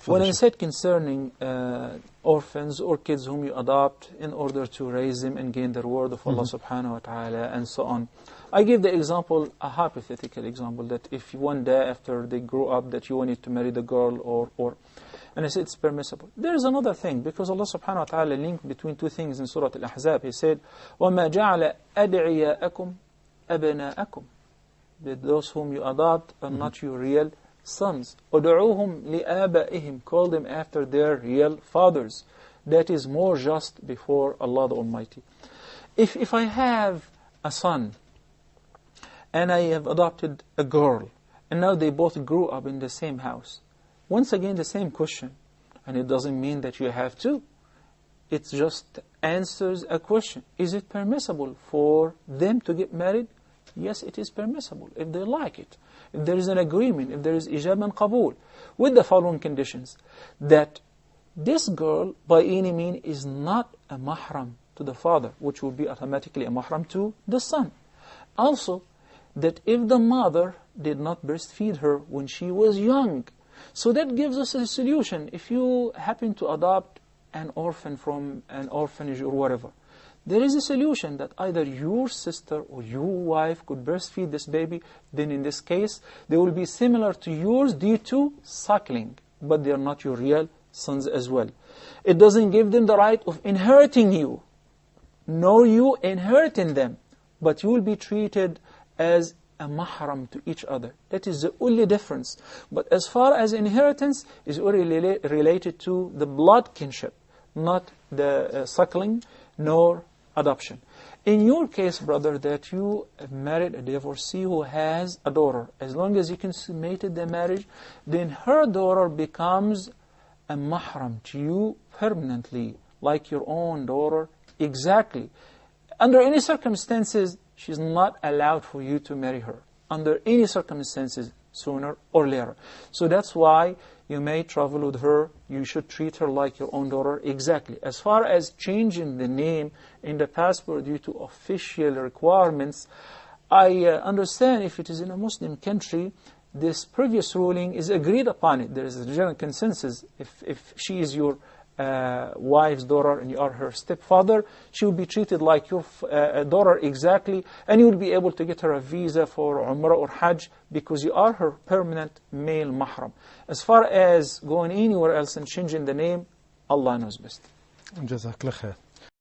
When I said concerning orphans or kids whom you adopt in order to raise them and gain the reward of Allah subhanahu wa ta'ala and so on, I give the example, a hypothetical example, that if one day after they grow up that you wanted to marry the girl or and I said it's permissible. There is another thing, because Allah subhanahu wa ta'ala linked between two things in Surah Al-Ahzab. He said, وَمَا جَعَلَ أَدْعِيَاءَكُمْ أَبْنَاءَكُمْ, that those whom you adopt are not your real sons. أُدْعُوهُمْ لِآبَائِهِمْ, call them after their real fathers. That is more just before Allah the Almighty. If I have a son and I have adopted a girl and now they both grew up in the same house, once again the same question, and it doesn't mean that you have to. It just answers a question. Is it permissible for them to get married? Yes, it is permissible if they like it. If there is an agreement, if there is ijab and qabul, with the following conditions: that this girl by any means is not a mahram to the father, which will be automatically a mahram to the son. Also, that if the mother did not breastfeed her when she was young, so that gives us a solution. If you happen to adopt an orphan from an orphanage or whatever, there is a solution that either your sister or your wife could breastfeed this baby. Then in this case, they will be similar to yours due to suckling, but they are not your real sons as well. It doesn't give them the right of inheriting you, nor you inheriting them, but you will be treated as a mahram to each other. That is the only difference. But as far as inheritance is only related to the blood kinship, not the suckling nor adoption. In your case, brother, that you married a divorcee who has a daughter, as long as you consummated the marriage, then her daughter becomes a mahram to you permanently, like your own daughter exactly. Under any circumstances, she's not allowed for you to marry her, under any circumstances, sooner or later. So that's why you may travel with her, you should treat her like your own daughter exactly. As far as changing the name in the passport due to official requirements, I understand if it is in a Muslim country, this previous ruling is agreed upon it. There is a general consensus. If she is your wife's daughter and you are her stepfather, she will be treated like your daughter exactly, and you will be able to get her a visa for Umrah or Hajj because you are her permanent male mahram. As far as going anywhere else and changing the name, Allah knows best. جزاك الله خير.